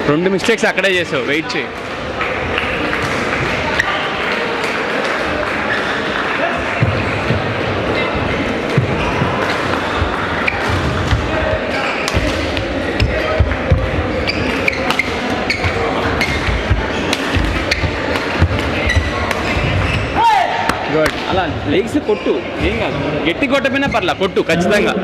2 mistakes అక్కడే చేసావు, wait చేయి. గుడ్. అలా లెగ్స్ కొట్టు, ఏం కాదు. గట్టి కొట్టపోయినా పర్లా, కొట్టు ఖచ్చితంగా.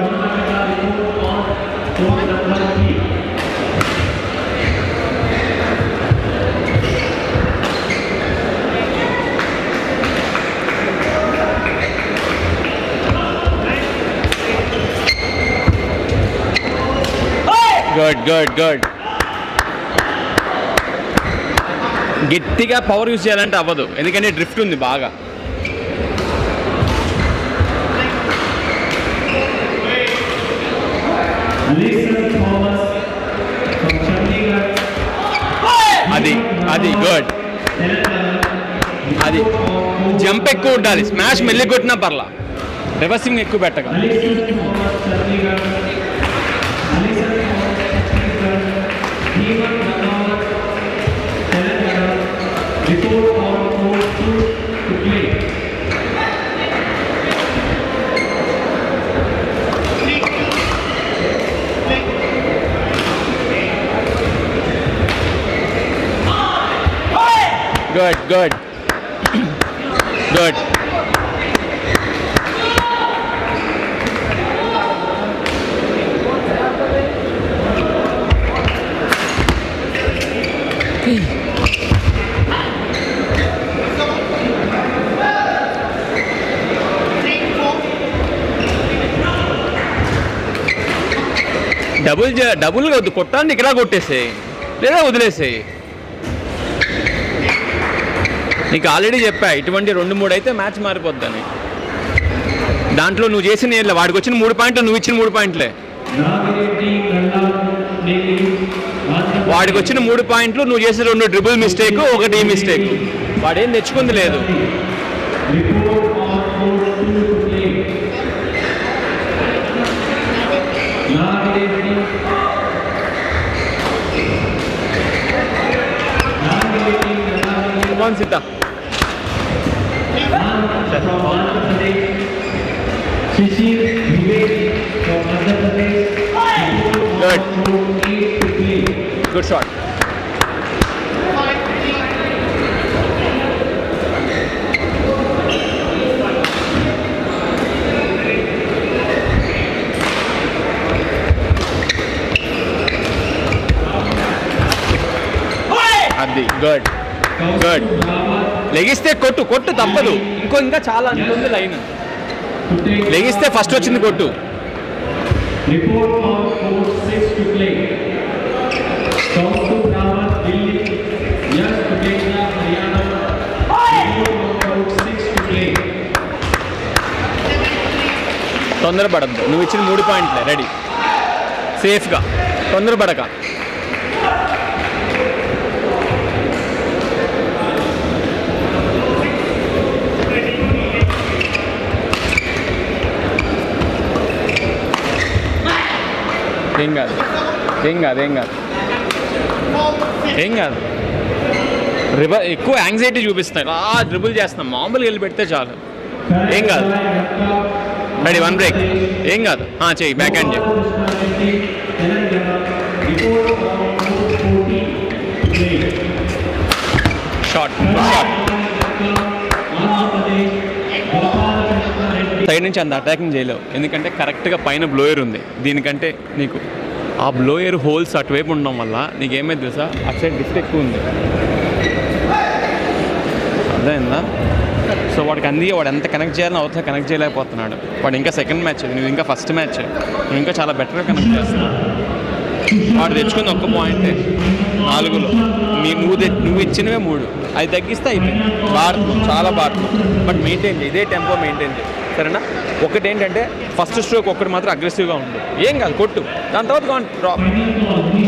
Good good good. గట్టిగా పవర్ యూజ్ చేయాలంటే అవ్వదు, ఎందుకంటే డ్రిఫ్ట్ ఉంది బాగా. అది అది గుడ్. అది జంప్ ఎక్కువ ఉండాలి, స్మాష్ మెల్లి కొట్టినా పర్లా, రివర్సింగ్ ఎక్కువ పెట్టగా. Good, good. Good. డబుల్గా వద్దు, కొట్టాలని ఇక్కడ కొట్టేసేయి లేదా వదిలేసేయి. నీకు ఆల్రెడీ చెప్పా, ఇటువంటి 2-3 అయితే మ్యాచ్ మారిపోద్దని. దాంట్లో నువ్వు చేసిన వాడికి వచ్చిన 3 పాయింట్లు, నువ్వు ఇచ్చిన 3 పాయింట్లే. వాడికి వచ్చిన 3 పాయింట్లు, నువ్వు చేసిన 2 డ్రిబుల్ మిస్టేక్, 1 మిస్టేక్. వాడేం తెచ్చుకుంది లేదు. Sita good shot. అది గుడ్ గుడ్. లెగిస్తే కొట్టు, కొట్టు తప్పదు. ఇంకా చాలా ఉంటుంది లైన్. లెగిస్తే ఫస్ట్ వచ్చింది కొట్టు. తొందరపడద్దు, నువ్వు ఇచ్చిన 3 పాయింట్లే రెడీ, సేఫ్గా, తొందరపడక. ఏం కాదు, ఏం కాదు, ఏం కాదు, ఏం కాదు. ఎక్కువ యాంగ్జైటీ చూపిస్తాయి, డ్రిబుల్ చేస్తున్నాం. మామూలుగా వెళ్ళి పెడితే చాలు, ఏం కాదు. రెడీ, 1 బ్రేక్, ఏం కాదు. చెయ్యి, బ్యాక్ హ్యాండ్ చెయ్యి. Short short. సైడ్ నుంచి అంత అటాకింగ్ చేయలేవు, ఎందుకంటే కరెక్ట్గా పైన బ్లోయర్ ఉంది. దీనికంటే నీకు ఆ బ్లోయర్ హోల్స్ అటువైపు ఉండడం వల్ల నీకేమైంది తెలుసా, అటు సైడ్ లిఫ్ట్ ఎక్కువ ఉంది, అర్థమైందా? సో వాడికి అందుకే వాడు ఎంత కనెక్ట్ చేయాలని అవతల కనెక్ట్ చేయలేకపోతున్నాడు. వాడు ఇంకా సెకండ్ మ్యాచ్, నువ్వు ఇంకా ఫస్ట్ మ్యాచ్, నువ్వు ఇంకా చాలా బెటర్గా కనెక్ట్ చేస్తున్నావు. వాడు తెచ్చుకుంది 1 పాయింటే 4లో, నువ్వు ఇచ్చినవే 3. అది తగ్గిస్తే అయిపోయింది. బాడుతున్నావు, చాలా బాడుతున్నావు. బట్ మెయింటైన్ చేయి, ఇదే టెంపో మెయింటైన్ చేయి, సరేనా? ఒకటి ఏంటంటే ఫస్ట్ స్ట్రోక్ ఒక్కటి మాత్రం అగ్రెసివ్గా ఉండు, ఏం కాదు, కొట్టు. దాని తర్వాత డ్రాప్,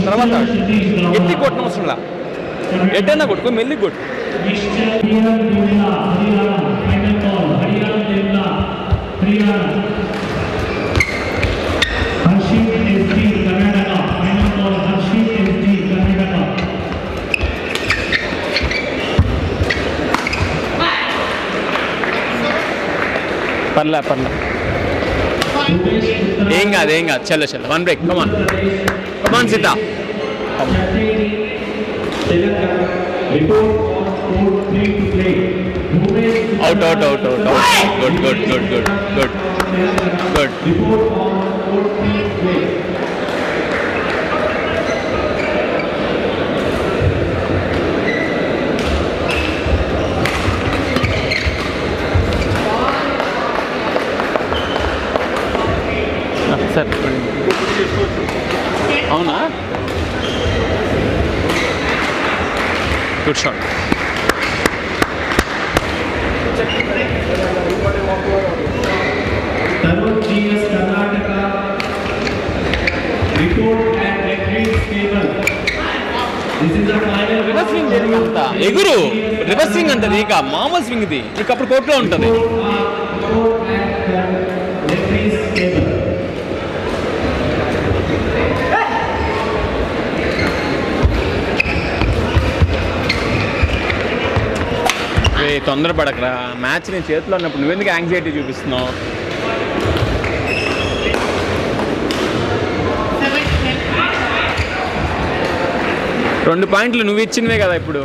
తర్వాత ఎత్తి కొట్టడం అవసరంలా, ఎట్టైనా కొట్టుకో, మెల్లి కొట్టు. పర్లే ఏం కాదు చలో 1 బ్రేక్ కమాన్ సీత అవుట్ గుడ్ సార్ అవునా గుడ్ షాట్ రివర్స్ స్వింగ్ అంత ఎగురు రివర్స్ స్వింగ్ అంటది ఇక మామూలు స్వింగ్ ఇది నీకు అప్పుడు కోర్టులో ఉంటుంది తొందరపడకరా మ్యాచ్ నేను చేతిలో ఉన్నప్పుడు నువ్వెందుకు యాంగ్జైటీ చూపిస్తున్నావు రెండు పాయింట్లు నువ్వు ఇచ్చినవే కదా ఇప్పుడు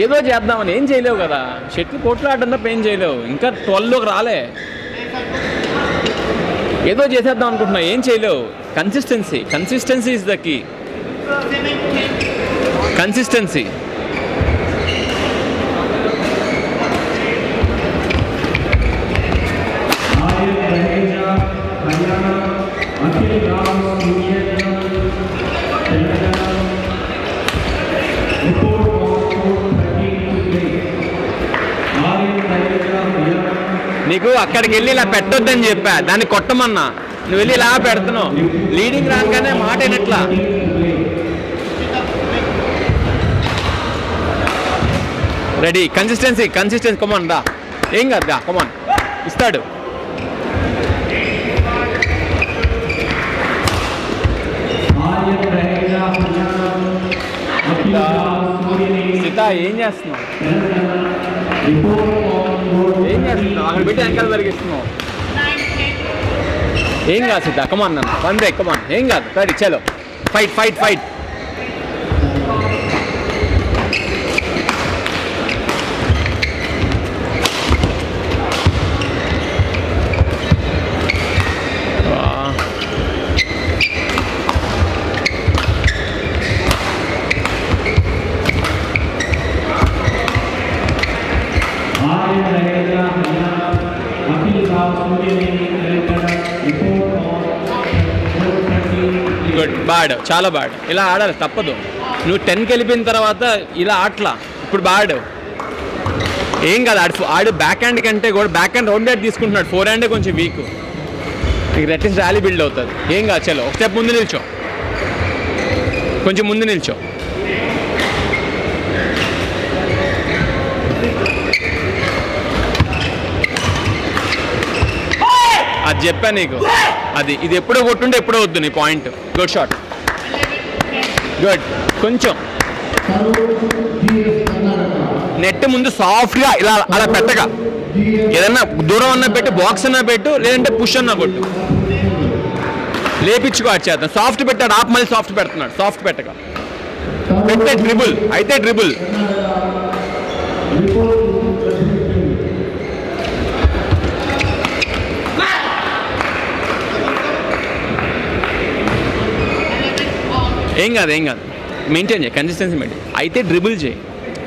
ఏదో చేద్దామని ఏం చేయలేవు కదా షటిల్ కోర్టులో ఆడడం తప్ప ఏం చేయలేవు ఇంకా 12లోకి రాలే ఏదో చేసేద్దాం అనుకుంటున్నావు ఏం చేయలేవు consistency is the key consistency నీకు అక్కడికి వెళ్ళి ఇలా పెట్టొద్దని చెప్పా దాన్ని కొట్టమన్నా నువ్వు వెళ్ళి ఇలా పెడుతున్నావు లీడింగ్ రాగానే మాట అయినట్లా రెడీ కన్సిస్టెన్సీ కమాన్ రా ఏం కాదు రా కమాన్ ఇస్తాడు సీత ఏం చేస్తున్నావు అక్కడ పెట్టి వెనకాల జరిగిస్తున్నావు ఏం కాదు సీత కమాన్ నన్ను 1 బ్రేక్ కమాన్ ఏం కాదు రెడీ చలో ఫైట్ గుడ్ బాడ్ చాలా బాడ్ ఇలా ఆడాలి తప్పదు నువ్వు 10కి వెళ్ళిపోయిన తర్వాత ఇలా ఆటలా ఇప్పుడు బాడ్ ఏం కాదు ఆడు బ్యాక్ హ్యాండ్ కంటే కూడా బ్యాక్ హ్యాండ్ రౌండ్ హ్యాండ్ తీసుకుంటున్నాడు 4 హ్యాండే కొంచెం వీక్ నీకు రెట్టిస్ ర్యాలీ బిల్డ్ అవుతుంది ఏం కాదు చలో ఒక స్టెప్ ముందు నిల్చో కొంచెం ముందు నిల్చో అది చెప్పా నీకు ఇది ఎప్పుడో కొట్టుంటే ఎప్పుడో వద్దు నీ పాయింట్ గుడ్ షాట్ గుడ్ కొంచెం నెట్ ముందు సాఫ్ట్గా ఇలా అలా పెట్టగా ఏదన్నా దూరం అన్నా పెట్టు బాక్స్ అన్నా పెట్టు లేదంటే పుష్ అన్నా కొట్టు లేపించుకో అటు చేద్దాం సాఫ్ట్ పెట్టాడు ఆప్ మళ్ళీ సాఫ్ట్ పెడుతున్నాడు సాఫ్ట్ పెట్టగా పెట్టే డ్రిబుల్ అయితే డ్రిబుల్ ఏం కాదు మెయింటైన్ చేయి కన్సిస్టెన్సీ మెయింటైన్ అయితే డ్రిబుల్ చేయి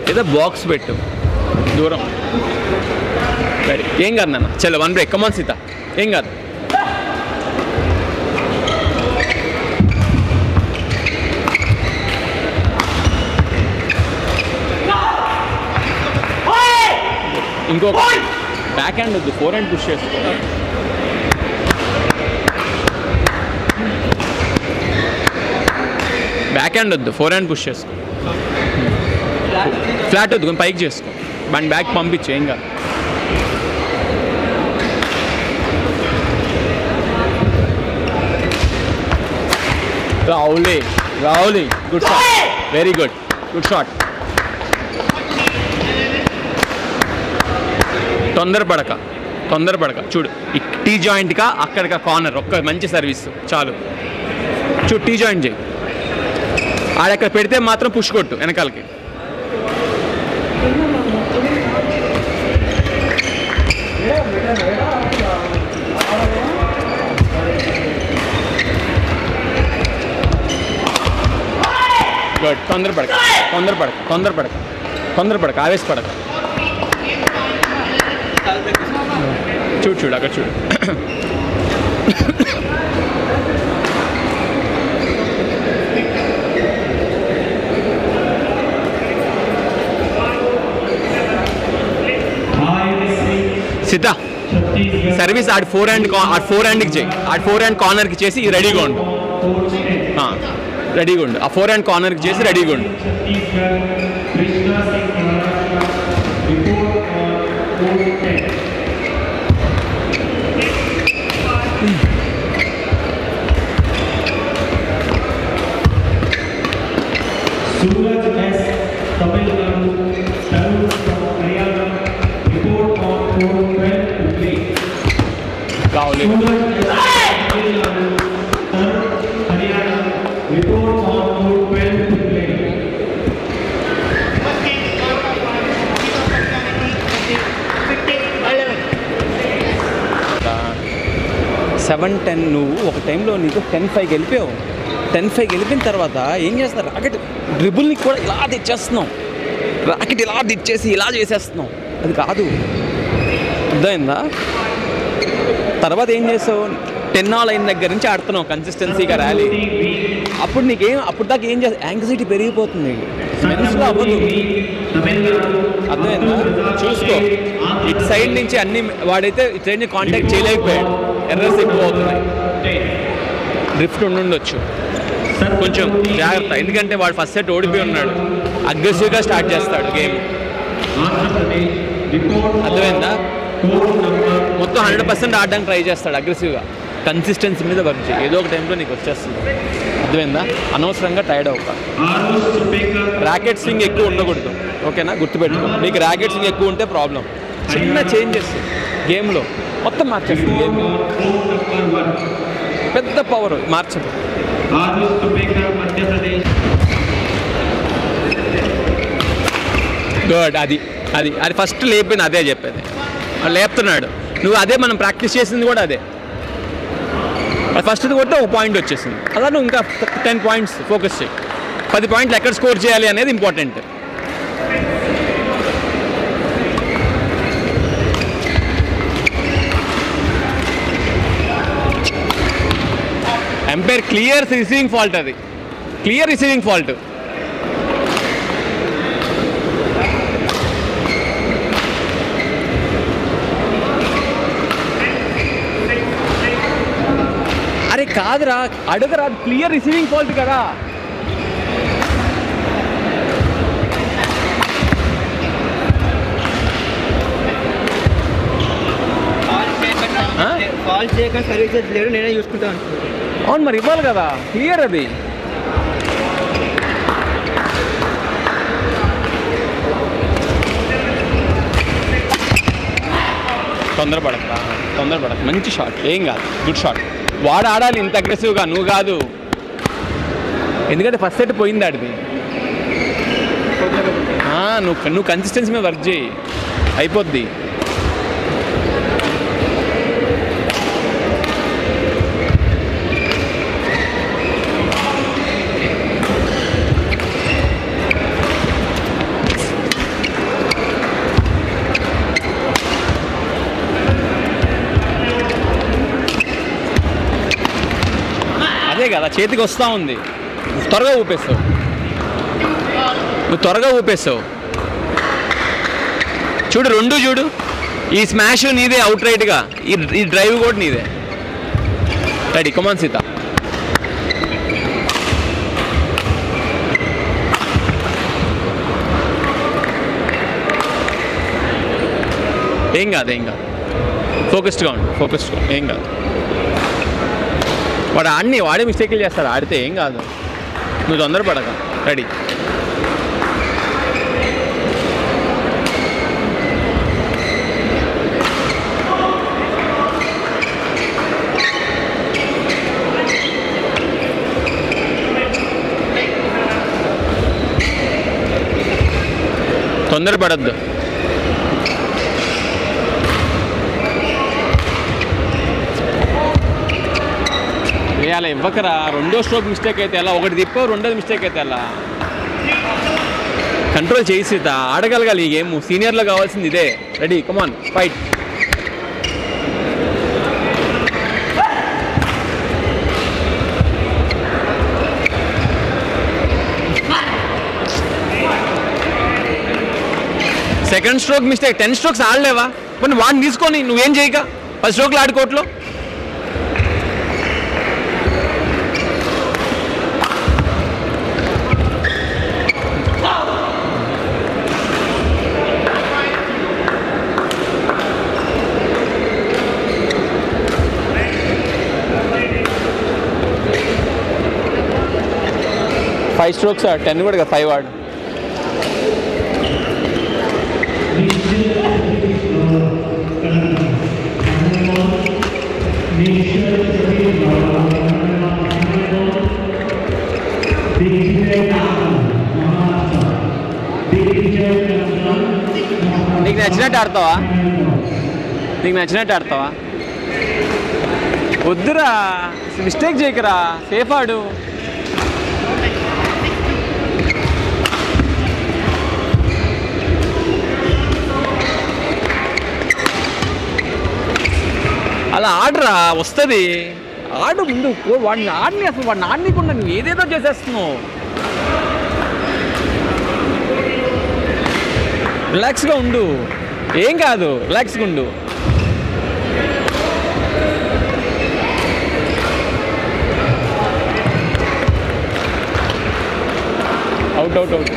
లేదా బాక్స్ పెట్టు దూరం రెడీ ఏం కాదు నాన్న చలో 1 బ్రేక్ కమాన్ సీత ఏం కాదు ఇంకో బ్యాక్ హ్యాండ్ వద్దు 4 హ్యాండ్ పుష్ చేసుకో బ్యాక్ హ్యాండ్ వద్దు 4 హ్యాండ్ పుష్ చేసుకో ఫ్లాట్ వద్దు కొంచెం పైకి చేసుకో బండి బ్యాక్ పంపించు ఏం కాదు రావులీ good shot very good shot తొందరపడక తొందరపడక. చూడు ఈ టీ జాయింట్గా అక్కడికి కార్నర్ ఒక్క మంచి సర్వీస్ చాలు. చూడు టీ జాయింట్ చేయి, ఆడక్కడ పెడితే మాత్రం పుష్ కొట్టు వెనకాలకి. గుడ్. తొందరపడక తొందరపడక తొందరపడక తొందరపడక ఆవేశపడక. చూడు చూడు అక్కడ చూడు. సీతా సర్వీస్ ఆడి ఫోర్ హ్యాండ్కి చేయి, ఆడి ఫోర్ హ్యాండ్ కార్నర్కి చేసి రెడీగా ఉండు. రెడీగా ఉండు, ఆ ఫోర్ హ్యాండ్ కార్నర్కి చేసి రెడీగా ఉండు. Suraj S. Tamil Nadu, Tarun from Haryana, report on 4-12 to play. కావాలి. Suraj S. Tamil Nadu, Tarun Haryana, report on 4-12 to play. 7-10 నువ్వు ఒక టైంలో నీకు 10-5 గెలిపావు. 10-5 గెలిపిన తర్వాత ఏం చేస్తారు, రాకెట్ డ్రిబుల్ని కూడా ఇలా తెచ్చేస్తున్నాం, రాకెట్ ఇలా తెచ్చేసి ఇలా చేసేస్తున్నాం. అది కాదు, అర్థమైందా? తర్వాత ఏం చేసావు, 10 ఆల్ అయిన దగ్గర నుంచి ఆడుతున్నావు కన్సిస్టెన్సీగా ర్యాలీ. అప్పుడు నీకేం, అప్పుడు దాకా ఏం చేస్తా, యాంగ్జైటీ పెరిగిపోతుంది, మెన్స్లో అవ్వదు. అర్థమైందా? చూసుకో ఇటు సైడ్ నుంచి అన్ని వాడైతే ఇటు సైడ్ నుంచి కాంటాక్ట్ చేయలేకపోయాడు, ఎర్రర్స్ ఎక్కువ అవుతున్నాయి, డ్రిఫ్ట్ ఉండుండొచ్చు. కొంచెం జాగ్రత్త, ఎందుకంటే వాడు ఫస్ట్ సెట్ ఓడిపోయి ఉన్నాడు, అగ్రెసివ్గా స్టార్ట్ చేస్తాడు గేమ్. అర్థమైందా? మొత్తం 100% ఆడడానికి ట్రై చేస్తాడు అగ్రెసివ్గా. కన్సిస్టెన్సీ మీద వర్క్ చేయి, ఏదో ఒక టైంలో నీకు వచ్చేస్తుంది. అర్థమైందా? అనవసరంగా టైర్డ్ అవ్వక. ర్యాకెట్ స్వింగ్ ఎక్కువ ఉండకూడదు, ఓకేనా? గుర్తుపెట్టుకో, నీకు ర్యాకెట్ స్వింగ్ ఎక్కువ ఉంటే ప్రాబ్లం. చిన్న చేంజెస్ గేమ్లో మొత్తం మార్చేస్తుంది గేమ్, పెద్ద పవర్ మార్చదు. గుడ్. అది అది అది ఫస్ట్ లేపింది అదే చెప్పేది, లేపుతున్నాడు. నువ్వు అదే మనం ప్రాక్టీస్ చేసింది కూడా అదే. అది ఫస్ట్ది కొట్టి ఒక పాయింట్ వచ్చేసింది, అలా నువ్వు ఇంకా 10 పాయింట్స్ ఫోకస్ చేయి. 10 పాయింట్లు ఎక్కడ స్కోర్ చేయాలి అనేది important. Umpire clear receiving fault, అది క్లియర్ రిసీవింగ్ ఫాల్ట్. అరే కాదురా, అడుగురా, క్లియర్ రిసీవింగ్ ఫాల్ట్ కదా. కాల్ చేయకుండా సర్వీసెస్ లేడు, నేనే చూసుకుంటాను. అవును మరి ఇవ్వాలి కదా, క్లియర్ అది. తొందరపడక మంచి షాట్, ఏం కాదు, గుడ్ షాట్. వాడు ఆడాలి ఇంత అగ్రెసివ్గా, నువ్వు కాదు. ఎందుకంటే ఫస్ట్ సెట్ పోయింది ఆడిది. నువ్వు కన్సిస్టెన్సీ మీద వర్క్ చేయి, అయిపోద్ది. అదే కదా చేతికి వస్తూ ఉంది, త్వరగా ఊపేస్తావు, నువ్వు త్వరగా ఊపేస్తావు. చూడు రెండు చూడు, ఈ స్మాష్ నీదే అవుట్ రైట్గా, ఈ డ్రైవ్ కూడా నీదే. రెడీ, కమాన్ సీత. ఏం కాదు, ఫోకస్డ్గా ఉండు, ఏం కాదు. వాడు వాడే మిస్టేక్లు చేస్తాడు, ఆడితే ఏం కాదు, నువ్వు తొందరపడక. రెడీ, తొందరపడద్దు. అలా ఇవ్వకరా. రెండో స్ట్రోక్ మిస్టేక్ అయితే ఎలా, ఒకటి తిప్పావు రెండోది మిస్టేక్ అయితే ఎలా. కంట్రోల్ చేసి ఆడగలగాలి ఈ గేమ్. సీనియర్లో కావాల్సింది ఇదే. Ready, come on, fight. Second stroke mistake. 10 strokes ఆడలేవా? మరి వాడిని తీసుకొని నువ్వేం చేయక 10 స్ట్రోక్లు ఆడుకోవట్లో. ఫైవ్ స్ట్రోక్స్ 10 కూడా కదా, 5 ఆడు. నీకు నచ్చినట్టు ఆడతావా? నీకు నచ్చినట్టు ఆడతావా? వద్దురా, మిస్టేక్ చేయకరా, సేఫ్ ఆడు. అలా ఆడరా, వస్తుంది. ఆడు ముందు. వాడిని ఆడిని, అసలు వాడిని ఆడనీకుండా నువ్వు ఏదేదో చేసేస్తున్నావు. రిలాక్స్గా ఉండు, ఏం కాదు, రిలాక్స్గా ఉండు. Out out out.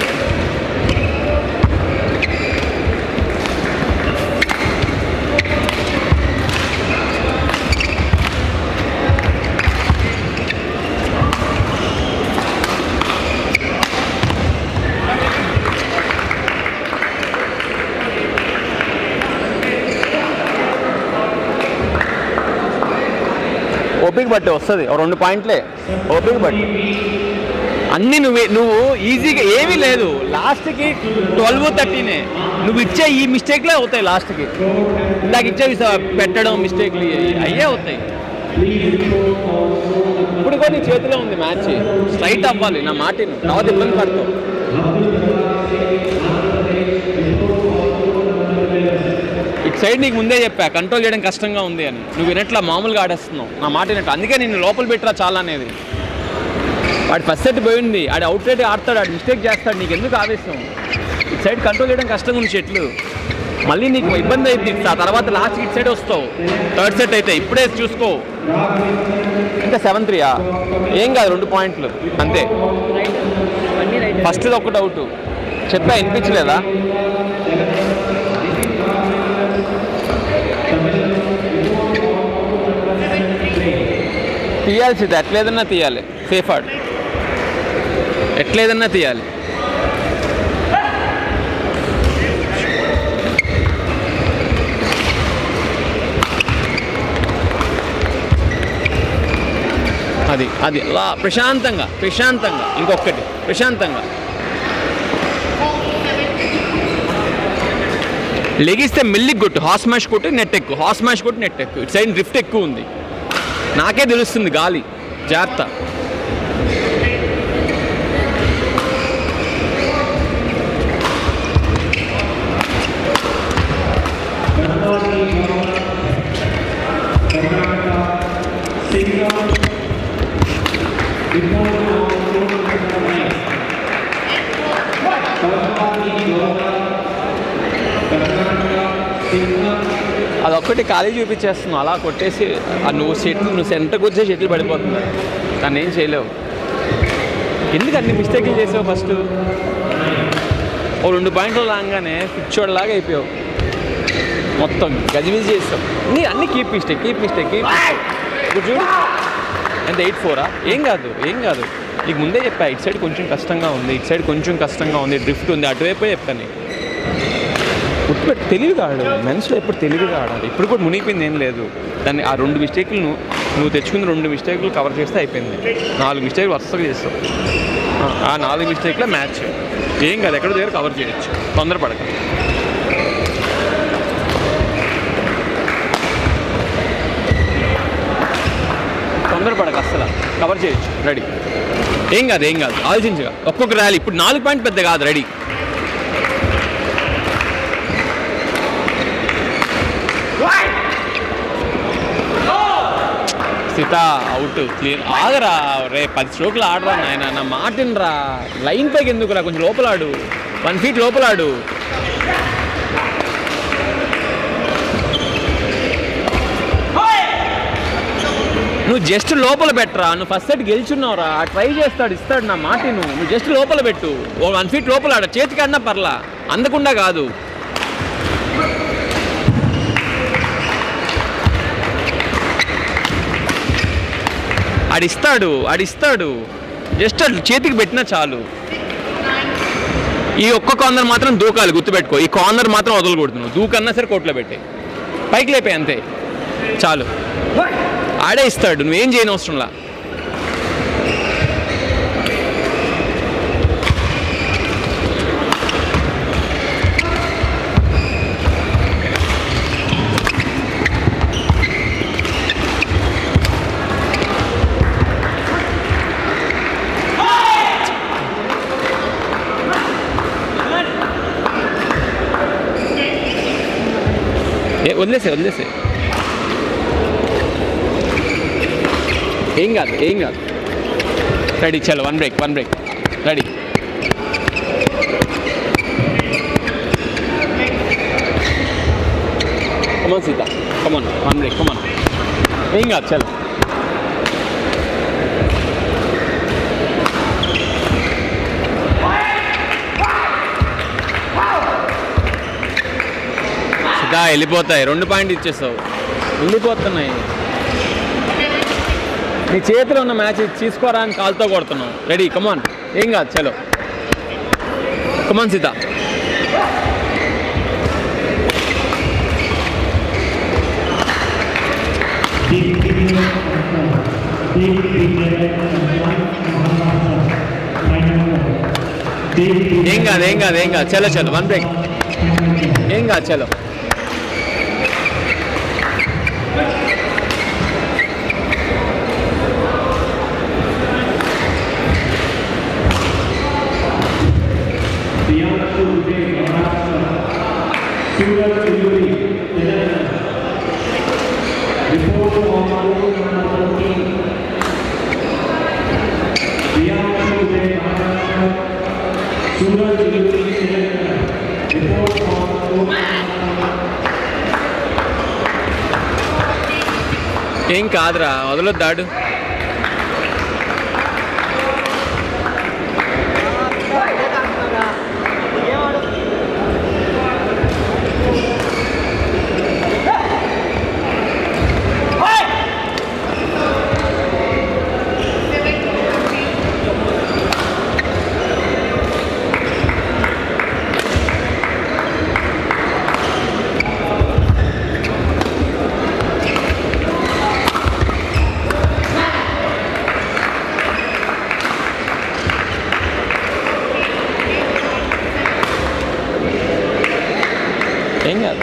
ఓపిక బట్టి వస్తుంది. 2 పాయింట్లే ఓపిక బట్టి. అన్నీ నువ్వు ఈజీగా ఏమీ లేదు. లాస్ట్కి 12-13 నువ్వు ఇచ్చే ఈ మిస్టేక్లే అవుతాయి లాస్ట్కి. ఇందాక ఇచ్చేవి పెట్టడం మిస్టేక్లు అయ్యే అవుతాయి. ఇప్పుడు కూడా నీ చేతిలో ఉంది మ్యాచ్. స్ట్రైట్ అవ్వాలి, నా మాటను. తర్వాత ఇబ్బంది పడతావు. ఇటు సైడ్ నీకు ముందే చెప్పా కంట్రోల్ చేయడం కష్టంగా ఉంది అని. నువ్వు వినట్లా, మామూలుగా ఆడేస్తున్నావు. నా మాట వినట్టు. అందుకే నిన్ను లోపల పెట్టరా చాలా అనేది. వాడి ఫస్ట్ సెట్ పోయింది. ఆడు అవుట్ సైడ్ ఆడతాడు, ఆడు మిస్టేక్ చేస్తాడు. నీకు ఎందుకు ఆవేశం? ఇటు సైడ్ కంట్రోల్ చేయడం కష్టంగా ఉంది చెట్లు. మళ్ళీ నీకు ఇబ్బంది అవుతుంది. ఆ తర్వాత లాస్ట్ ఇటు సైడ్ వస్తావు. థర్డ్ సెట్ అయితే ఇప్పుడే చూసుకో. ఇంకా 7-3 ఏం కాదు, 2 పాయింట్లు అంతే. ఫస్ట్ ఒకటి అవుట్ చెప్పా, వినిపించలేదా? తీయాల్సింది, ఎట్లేదన్నా తీయాలి. సేఫ్ ఆడు, ఎట్లేదన్నా తీయాలి. అది అది అలా ప్రశాంతంగా ప్రశాంతంగా. ఇంకొకటి ప్రశాంతంగా లెగిస్తే మెల్లికి కొట్టు. హాస్ మ్యాష్ కొట్టి నెట్ ఎక్కువ, హాస్ మ్యాష్ కొట్టి నెట్ ఎక్కువ. ఇటు సైడ్ డ్రిఫ్ట్ ఎక్కువ ఉంది. నాకే తెలుస్తుంది గాలి. జాగ్రత్త. అదొక్కటి ఖాళీ చూపించేస్తున్నావు. అలా కొట్టేసి నువ్వు సెంటర్కి వచ్చే షెటిల్ పడిపోతుంది. దాన్ని ఏం చేయలేవు. ఎందుకు అన్ని మిస్టేక్లు చేసావు? ఫస్ట్ 2 పాయింట్లు రాగానే పిచ్చోడ్లాగా అయిపోయావు. మొత్తం గజిబిజి చేస్తావు. అన్నీ కీప్ మిస్టేక్. ఇప్పుడు చూడు ఎంత 8-4. ఏం కాదు ఏం కాదు. నీకు ముందే చెప్పా ఇటు సైడ్ కొంచెం కష్టంగా ఉంది, ఇటు సైడ్ కొంచెం కష్టంగా ఉంది, డ్రిఫ్ట్ ఉంది. అటువైపే చెప్పాను. తెలివిగా ఆడు. మెన్స్లో ఎప్పుడు తెలివిగా ఆడాలి. ఇప్పుడు కూడా మునిగిపోయింది ఏం లేదు. దాన్ని ఆ 2 మిస్టేక్లు నువ్వు తెచ్చుకున్న 2 మిస్టేక్లు కవర్ చేస్తే అయిపోయింది. 4 మిస్టేక్లు వరుసగా చేస్తావు. ఆ 4 మిస్టేక్లే మ్యాచ్. ఏం కాదు, ఎక్కడ దగ్గర కవర్ చేయొచ్చు, తొందరపడక. తొందరపడక, అస్సలు కవర్ చేయొచ్చు. రెడీ, ఏం కాదు ఏం కాదు, ఆలోచించగా. ఒక్కొక్క ర్యాలీ ఇప్పుడు 4 పాయింట్ పెద్ద కాదు. Ready, Sita out, clear. ఆగరా రే, 10 స్ట్రోకులు ఆడరా నాయన, నా మాటినరా. లైన్ పైకి ఎందుకురా, కొంచెం లోపలాడు, 1 ఫీట్ లోపలాడు. నువ్వు జస్ట్ లోపల పెట్టరా, నువ్వు ఫస్ట్ సెట్ గెలుచున్నావురా, ట్రై చేస్తాడు, ఇస్తాడు, నా మాట నువ్వు జస్ట్ లోపల పెట్టు, 1 ఫీట్ లోపల ఆడ, చేతికి ఆడినా పర్లా, అందకుండా కాదు. ఆడిస్తాడు, జస్ట్ అట్లా చేతికి పెట్టినా చాలు. ఈ ఒక్క కార్నర్ మాత్రం దూకాలి, గుర్తుపెట్టుకో. ఈ కార్నర్ మాత్రం వదలకూడదు, నువ్వు దూకన్నా సరే కోర్టులో పెట్టే, పైకి లేపే, అంతే చాలు. ఆడే ఇస్తాడు, నువ్వేం చేయని అవసరంలా. వదిలేసే ఏం కాదు. రెడీ, చలో, 1 బ్రేక్. రెడీ, కమాన్ సీత, కమాన్, 1 బ్రేక్, కమాన్. ఏం కాదు, చలో. సీత వెళ్ళిపోతాయి, 2 పాయింట్ ఇచ్చేస్తావు, వెళ్ళిపోతున్నాయి. నీ చేతిలో ఉన్న మ్యాచ్ తీసుకోరా అని కాల్తో కొడుతున్నావు. రెడీ, కమాన్, ఏం కాదు, చలో, కమాన్ సీత. ఏం కాదు, చలో, 1 బ్రేక్. ఏం కాదు, చలో. ఏం కాదురా, వదలొద్దాడు. ఏం కాదు.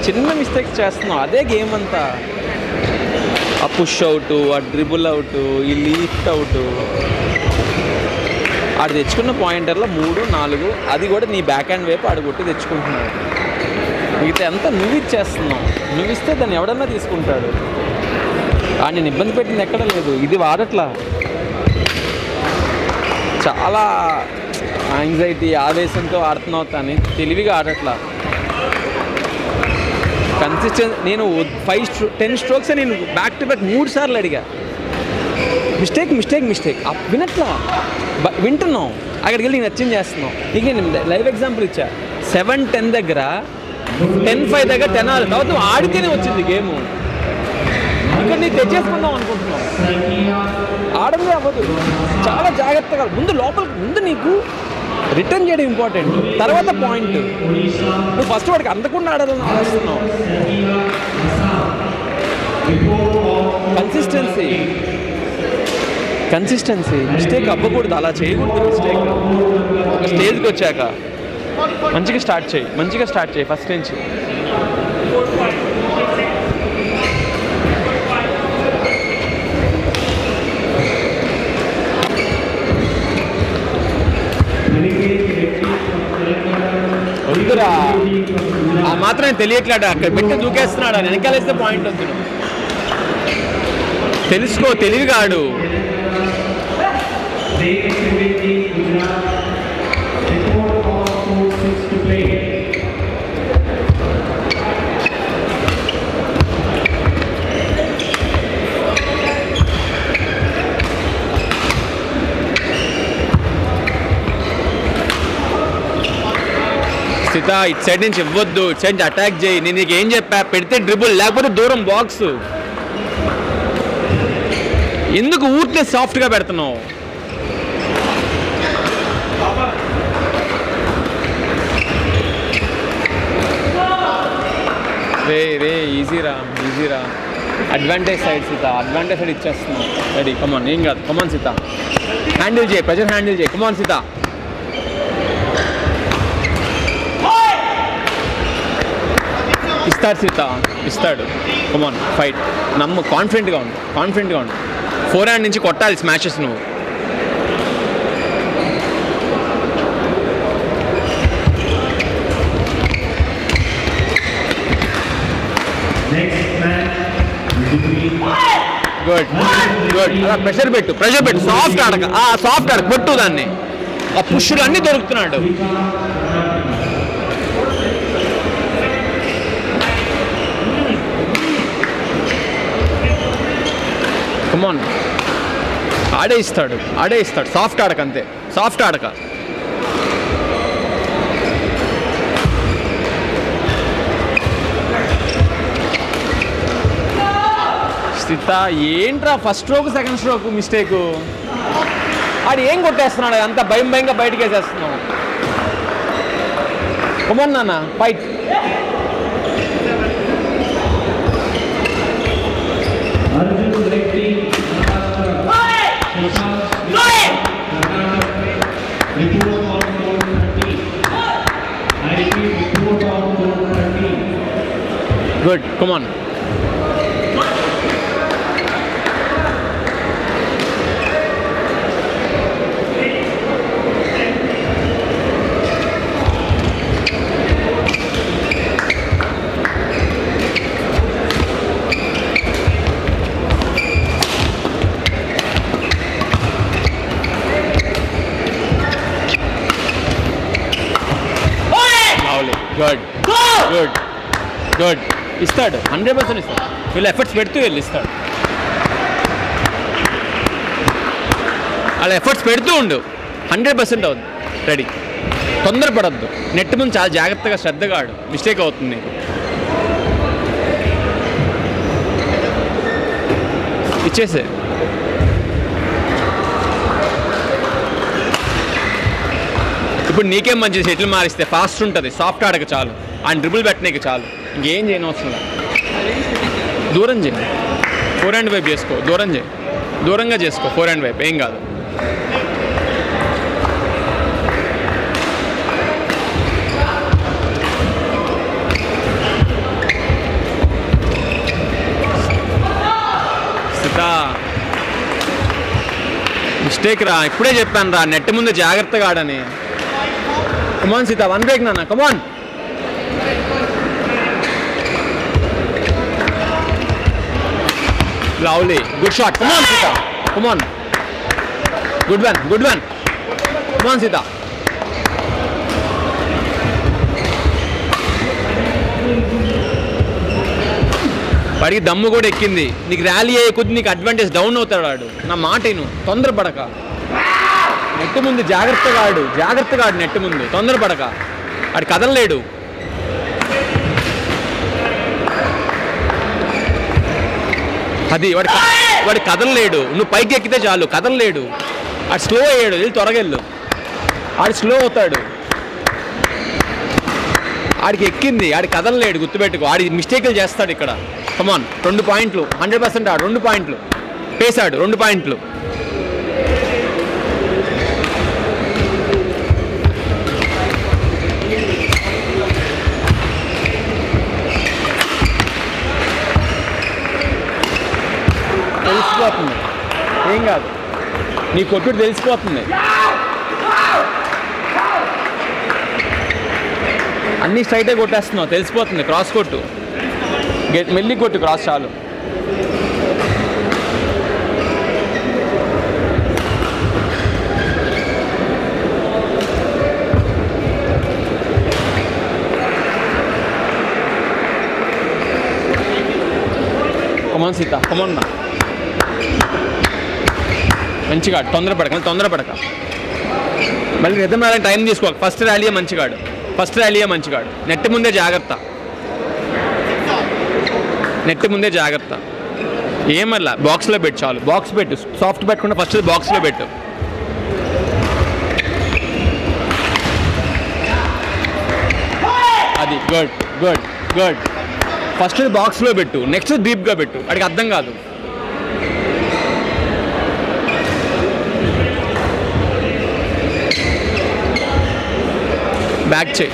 చిన్న మిస్టేక్స్ చేస్తున్నావు, అదే గేమ్ అంతా. ఆ పుష్ అవుట్, ఆ డ్రిబుల్ అవుట్, ఈ లీఫ్ట్ అవుట్. ఆడు తెచ్చుకున్న పాయింటర్లో 3, 4 అది కూడా నీ బ్యాక్ హ్యాండ్ వైపు ఆడు కొట్టి తెచ్చుకుంటున్నాడు. మిగతా అంతా నువ్వు ఇచ్చేస్తున్నావు. నువ్వు ఇస్తే దాన్ని ఎవడన్నా తీసుకుంటాడు. ఆడు నేను ఇబ్బంది పెట్టింది ఎక్కడ లేదు, ఇది వాడట్లా. చాలా యాంగ్జైటీ ఆవేశంతో ఆడుతున్నావు కానీ తెలివిగా ఆడట్లా. కన్సిస్టెన్సీ నేను 10 స్ట్రోక్స్ నేను బ్యాక్ టు బ్యాక్ 3 సార్లు అడిగా. మిస్టేక్ వినట్లా. వింటున్నావు, అక్కడికి వెళ్ళి నేను నచ్చింది చేస్తున్నావు. ఇక నేను లైవ్ ఎగ్జాంపుల్ ఇచ్చా. 7-10 దగ్గర 10-5 దగ్గర 10 ఆల్ తర్వాత నువ్వు ఆడితేనే వచ్చింది గేము. ఇక్కడ నీకు తెచ్చేసుకుందాం అనుకుంటున్నావు, ఆడందే అవ్వదు. చాలా జాగ్రత్తగా ముందు నీకు రిటర్న్ చేయడం ఇంపార్టెంట్, తర్వాత పాయింట్. నువ్వు ఫస్ట్ వాడికి అందకుండా ఆడాలని ఆలోచిస్తున్నావు. కన్సిస్టెన్సీ మిస్టేక్ అవ్వకూడదు, అలా చేయకూడదు. మిస్టేక్ ఒక స్టేజ్కి వచ్చాక మంచిగా స్టార్ట్ చేయి ఫస్ట్ నుంచి. వద్దురా, ఆ మాత్రం తెలియట్లేడు. అక్కడ పెట్టి దూకేస్తున్నాడు, వెనకాలేస్తే పాయింట్ వద్దు. తెలుసుకో, తెలివిగా ఆడు. స్థిత ఇటు సైడ్ నుంచి ఇవ్వద్దు, ఇటు సైడ్ నుంచి అటాక్ చేయి. నేను నీకు ఏం చెప్పా, పెడితే డ్రిబుల్, లేకపోతే దూరం బాక్స్. ఎందుకు ఊరికే సాఫ్ట్గా పెడుతున్నావు? రే ఈజీరా. Advantage side Sita, advantage side ఇచ్చేస్తున్నావు. Ready, come on. ఏం కాదు, కమాన్ సీత. హ్యాండిల్ చేయి, ప్రెజర్ హ్యాండిల్ చేయి. కమాన్ సీత. ఇస్తాడు సీత, ఇస్తాడు. Come on, fight. నమ్ము, కాన్ఫిడెంట్గా ఉండు. 4 హ్యాండ్ నుంచి కొట్టాలి స్మాషెస్ నువ్వు. గుడ్. అలా ప్రెషర్ పెట్టు. సాఫ్ట్ ఆడక కొట్టు దాన్ని. ఆ పుష్లు అన్నీ దొరుకుతున్నాడు. కమాన్, ఆడే ఇస్తాడు. సాఫ్ట్ ఆడక, అంతే. సాఫ్ట్ ఆడక. స్థిత ఏంట్రా, first stroke second stroke mistake. ఆడు ఏం కొట్టేస్తున్నాడు, అంత భయంగా బయటకు వేసేస్తున్నావు. కమాన్ నాన్న, fight. Good, come on. Good. ఇస్తాడు, 100% ఇస్తాడు. వీళ్ళు ఎఫర్ట్స్ పెడుతూ ఇస్తాడు. అలా ఎఫర్ట్స్ పెడుతూ ఉండు, 100% అవుతుంది. రెడీ, తొందరపడద్దు. నెట్ ముందు చాలా జాగ్రత్తగా శ్రద్ధగా ఆడు. మిస్టేక్ అవుతుంది నీకు. ఇచ్చేసే. ఇప్పుడు నీకేం మంచిది, సెటిల్ మారిస్తే ఫాస్ట్ ఉంటుంది. సాఫ్ట్ ఆడక చాలు, ఆ డ్రిబుల్ పెట్టనీకి చాలు. ఇంకేం చేయని అవసరం లేదు. దూరం చేయి, 4 హ్యాండ్ వైపు చేసుకో. దూరంగా చేసుకో 4 హ్యాండ్ వైపు, ఏం కాదు. మిస్టేక్ రా, ఇప్పుడే చెప్పాను రా, నెట్ ముందు జాగ్రత్తగా ఆడని. కమాన్ సీత, 1 బ్రేక్ నాన్న, come on. Lovely, good shot. Come on Sita, come on. Good one. Come on Sita. వాడికి దమ్ము కూడా ఎక్కింది. నీకు ర్యాలీ అయ్యే కొద్ది నీకు అడ్వాంటేజ్ డౌన్ అవుతాడు వాడు. నా మాట విను, తొందరపడక. నెట్ ముందు జాగ్రత్తగా ఆడు, నెట్ ముందు తొందరపడక. వాడు కదలలేడు. అది వాడు కదలలేడు. నువ్వు పైకి ఎక్కితే చాలు, కదలలేడు. ఆడు స్లో అయ్యాడు, వెళ్ళి త్వరగెళ్ళు. ఆడు స్లో అవుతాడు. ఆడికి ఎక్కింది, ఆడి కదలలేడు. గుర్తుపెట్టుకో, ఆడి మిస్టేక్లు చేస్తాడు ఇక్కడ. కమాన్, 2 పాయింట్లు 100% ఆడు. 2 పాయింట్లు పేసాడు, 2 పాయింట్లు. తెలిసిపోతుంది, ఏం కాదు, నీ కొట్టుడు తెలిసిపోతుంది. అన్నీ స్ట్రైటే కొట్టేస్తున్నావు, తెలిసిపోతుంది. క్రాస్ కొట్టు, మెల్లి కొట్టు, క్రాస్ చాలు. కమాన్ సీత, కమాన్ నా. మంచిగా తొందరపడక. మళ్ళీ రిథమ్ రాయాలని టైం తీసుకోవాలి. ఫస్ట్ ర్యాలీయే మంచిగాడు. నెట్ ముందే జాగ్రత్త. ఏమల్లా బాక్స్లో పెట్టు చాలు. బాక్స్ పెట్టు, సాఫ్ట్ పెట్టకుండా ఫస్ట్ బాక్స్లో పెట్టు. అది గుడ్. ఫస్ట్ బాక్స్లో పెట్టు, నెక్స్ట్ డీప్గా పెట్టు. వాడికి అర్థం కాదు. బ్యాక్ చేయి,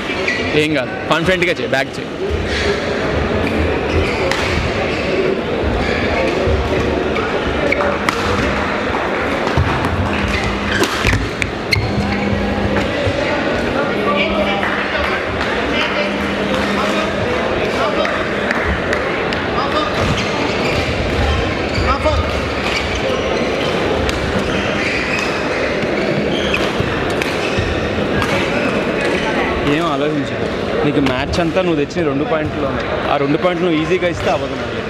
ఏం కాదు, కాన్ఫిడెంట్గా చేయి. బ్యాక్ చేయి. ఏం ఆలోచించదు. నీకు మ్యాచ్ అంతా నువ్వు తెచ్చిన 2 పాయింట్లు ఉన్నాయి. ఆ 2 పాయింట్లు నువ్వు ఈజీగా ఇస్తే అవ్వదు. మళ్ళీ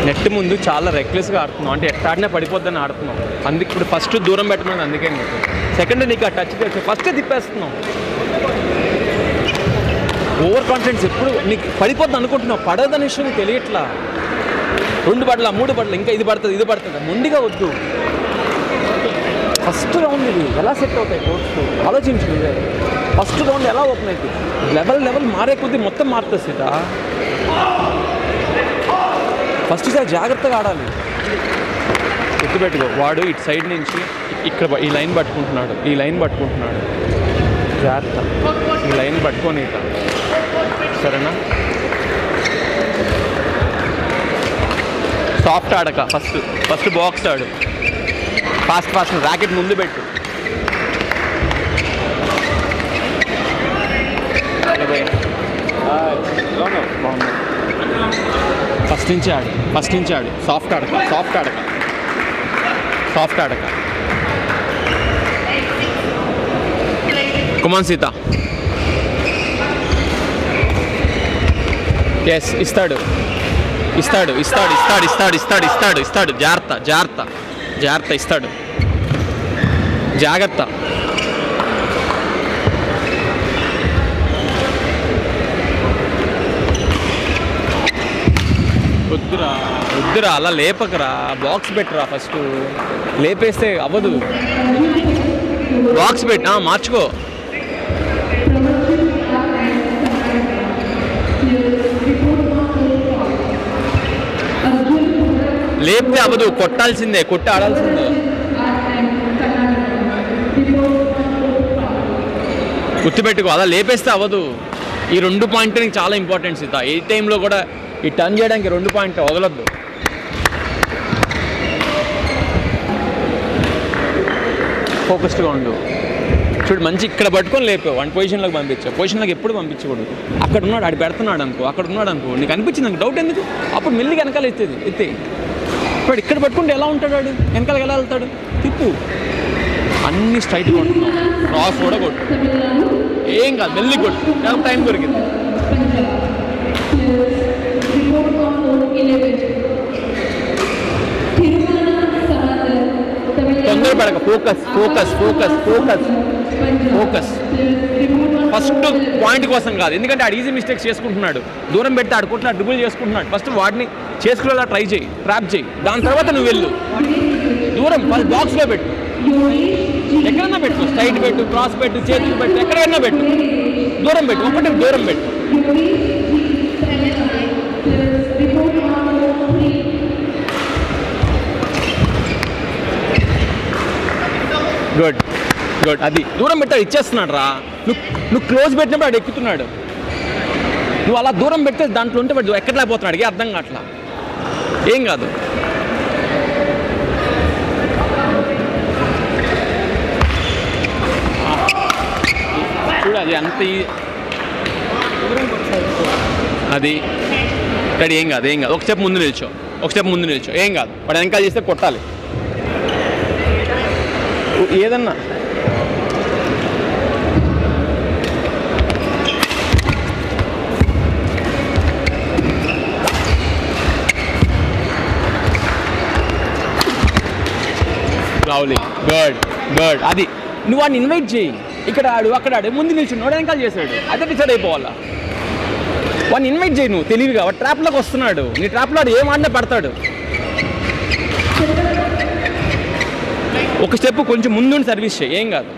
నెట్ ముందు చాలా రెక్లెస్గా ఆడుతున్నావు. అంటే ఎట్లా ఆడినా పడిపోద్దని ఆడుతున్నావు. అందుకే ఇప్పుడు ఫస్ట్ దూరం పెట్టమని. అందుకే నీకు సెకండ్ నీకు ఆ టచ్ తెచ్చు, ఫస్ట్ తిప్పేస్తున్నావు. Over confidence. ఎప్పుడు నీకు పడిపోద్ది అనుకుంటున్నావు, పడదని విషయం నీకు తెలియట్లా. 2 పడలా 3 పడలా, ఇంకా ఇది పడుతుంది. మొండిగా వద్దు. ఫస్ట్ రౌండ్ ఇది ఎలా సెట్ అవుతాయి కోర్ట్స్ ఆలోచించు. ఫస్ట్ రౌండ్ ఎలా ఓపెన్ అవుతుంది, లెవెల్ మారే కొద్దీ మొత్తం మారుతుంది సీత. ఫస్ట్ సారి జాగ్రత్తగా ఆడాలి. గుర్తుపెట్టుకో, వాడు ఇటు సైడ్ నుంచి ఇక్కడ ఈ లైన్ పట్టుకుంటున్నాడు. జాగ్రత్త, ఈ లైన్ పట్టుకొని సరేనా. సాఫ్ట్ ఆడక, ఫస్ట్ బాక్స్ ఆడు. ఫాస్ట్ ర్యాకెట్ ముందు పెట్టు. ఫస్ట్ నుంచి ఆడు. సాఫ్ట్ ఆడక. కుమాన్ సీత. ఎస్, ఇస్తాడు. జాగ్రత్త ఇస్తాడు. జాగ్రత్త. వద్దురా అలా లేపకరా. బాక్స్ పెట్టరా. ఫస్ట్ లేపేస్తే అవ్వదు. బాక్స్ పెట్టి మార్చుకో. లేపితే అవ్వదు, కొట్టాల్సిందే, కొట్టి ఆడాల్సిందే. గుర్తుపెట్టుకో, అలా లేపేస్తే అవ్వదు. ఈ 2 పాయింట్లు నీకు చాలా ఇంపార్టెంట్ సీత. ఏ టైంలో కూడా ఈ టర్న్ చేయడానికి 2 పాయింట్లు వదలొద్దు. ఫోకస్డ్గా ఉండు. చూడు, మంచి ఇక్కడ పట్టుకొని లేపావు, 1 పొజిషన్లోకి పంపించావు. పొజిషన్లోకి ఎప్పుడు పంపించకూడదు. అక్కడ ఉన్నాడు, ఆడు పెడుతున్నాడు అనుకో, అక్కడ ఉన్నాడు అనుకో, నీకు అనిపించింది నాకు డౌట్ ఎందుకు, అప్పుడు మెల్లిగా వెనకాల ఎత్తే. ఇప్పుడు ఇక్కడ పట్టుకుంటే ఎలా ఉంటాడు వాడు, వెనకాలకి ఎలా వెళ్తాడు? తిప్పు. అన్నీ స్ట్రైట్గా ఉంటున్నావు. క్రాస్ కూడా కొట్టు, ఏం కాదు, మెల్లి కొట్టు. నాకు టైం దొరికింది. పెడక focus focus focus focus focus first point కోసం కాదు, ఎందుకంటే ఆడు ఈజీ మిస్టేక్స్ చేసుకుంటున్నాడు. దూరం పెట్టి ఆడుకుంటున్నాడు, డ్రిబుల్ చేసుకుంటున్నాడు. ఫస్ట్ వాడిని చేసుకునేలా ట్రై చేయి, ట్రాప్ చేయి. దాని తర్వాత నువ్వు వెళ్ళు దూరం, ఫస్ట్ బాక్స్లో పెట్టు, ఎక్కడైనా పెట్టు, స్ట్రైట్ పెట్టు, క్రాస్ పెట్టు, చేతులు పెట్టు, ఎక్కడైనా పెట్టు, దూరం పెట్టు, ఒకటి దూరం పెట్టు. గుడ్ గుడ్, అది దూరం పెట్టాడు, ఇచ్చేస్తున్నాడు రా. నువ్వు క్లోజ్ పెట్టినప్పుడు ఆడు ఎక్కుతున్నాడు. నువ్వు అలా దూరం పెడితే దాంట్లో ఉంటే వాడు ఎక్కడలేకపోతున్నాడు, అడిగి అర్థం కావట్లా. ఏం కాదు, చూడాలి అంత అది రెడీ. ఏం కాదు, ఏం కాదు, ఒక స్టెప్ ముందు నిల్చో, ఒక స్టెప్ ముందు నిల్చో, ఏం కాదు. వాడు వెనకాల చేస్తే కొట్టాలి ఏదన్నా. రావులి గుడ్ గుడ్, అది నువ్వు వాడిని ఇన్వైట్ చేయి. ఇక్కడ ఆడు అక్కడ ఆడు ముందు నిల్చున్నాడు, వెనకాల చేశాడు, అదే డిసైడ్ అయిపోవాలా. వాడిని ఇన్వైట్ చేయి నువ్వు తెలివిగా. వాడు ట్రాప్లోకి వస్తున్నాడు, నీ ట్రాప్లో ఆడు ఏం ఆడినా పడతాడు. ఒక స్టెప్ కొంచెం ముందు సర్వీస్ చేయి, ఏం కాదు.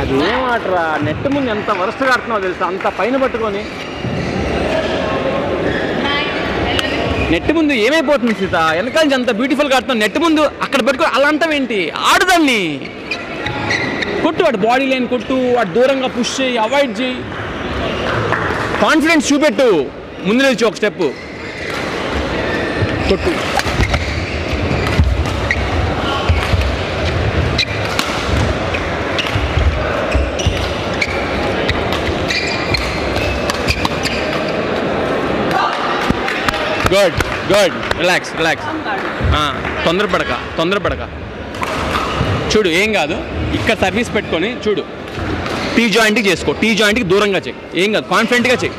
అది ఏమాటరా, నెట్ ముందు ఎంత వరుసగా ఆడుతున్నావు తెలుసా, అంత పైన పట్టుకొని. నెట్ ముందు ఏమైపోతుంది సీత, వెనకాల నుంచి అంత బ్యూటిఫుల్గా ఆడుతున్నావు, నెట్ ముందు అక్కడ పెట్టుకో. అలా అంటావేంటి, ఆడుదాన్ని కొట్టు, వాడు బాడీ లైన్ కొట్టు, వాడు దూరంగా పుష్ చేయి, అవాయిడ్ చేయి, కాన్ఫిడెన్స్ చూపెట్టు, ముందు నిలిచి ఒక స్టెప్ కొట్టు. గుడ్ గుడ్, రిలాక్స్ రిలాక్స్, తొందరపడక. చూడు ఏం కాదు, ఇక్కడ సర్వీస్ పెట్టుకొని చూడు, టీ జాయింట్కి చేసుకో, టీ జాయింట్కి దూరంగా చేయి, ఏం కాదు, కాన్ఫిడెంట్గా చేయి.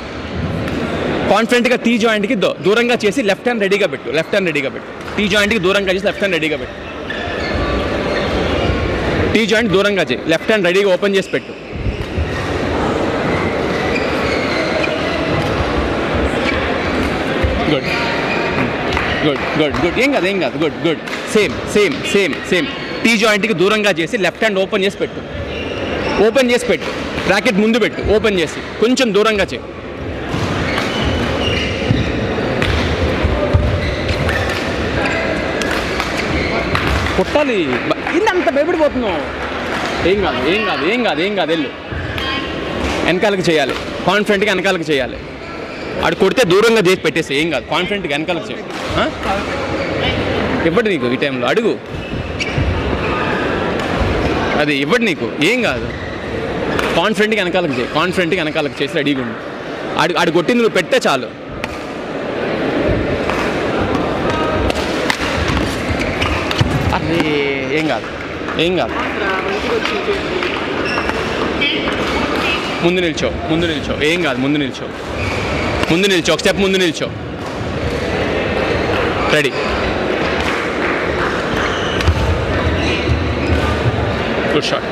కాన్ఫిడెంట్గా టీ జాయింట్కి దూరంగా చేసి లెఫ్ట్ హ్యాండ్ రెడీగా పెట్టు, లెఫ్ట్ హ్యాండ్ రెడీగా పెట్టు. టీ జాయింట్కి దూరంగా చేసి లెఫ్ట్ హ్యాండ్ రెడీగా పెట్టు. టీ జాయింట్ దూరంగా చేయి, లెఫ్ట్ హ్యాండ్ రెడీగా ఓపెన్ చేసి పెట్టు. గుడ్ గుడ్ గుడ్ గుడ్, ఏం కాదు, ఏం కాదు, good good. Same same same same, టీ జాయింట్కి దూరంగా చేసి లెఫ్ట్ హ్యాండ్ ఓపెన్ చేసి పెట్టు, ఓపెన్ చేసి పెట్టు. ర్యాకెట్ ముందు పెట్టు, ఓపెన్ చేసి కొంచెం దూరంగా చేయి. కొట్టాలి, ఇల్లు అంత భయపడిపోతున్నావు. ఏం కాదు, ఏం కాదు, ఏం కాదు, ఏం కాదు, వెళ్ళు. వెనకాలకి చేయాలి, కాన్ఫిడెంట్గా వెనకాలకి చేయాలి. అటు కొడితే దూరంగా చేసి పెట్టేసి, ఏం కాదు, కాన్ఫిడెంట్గా వెనకాలకి చేయి. ఇవ్వడు నీకు ఈ టైంలో, అడుగు, అది ఇవ్వడు నీకు, ఏం కాదు. కాన్ఫిడెంట్గా వెనకాలకి చేయి, కాన్ఫిడెంట్గా వెనకాలకి చేసి రెడీగా ఉండు. ఆడు కొట్టింది నువ్వు పెడితే చాలు. అదే ఏం కాదు, ఏం కాదు. ముందు నిల్చో, ముందు నిల్చో, ఏం కాదు, ముందు నిల్చో, ముందు నిల్చో, ఒక స్టెప్ ముందు నిల్చో. Ready, good shot.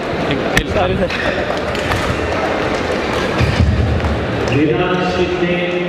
Vedant Shinde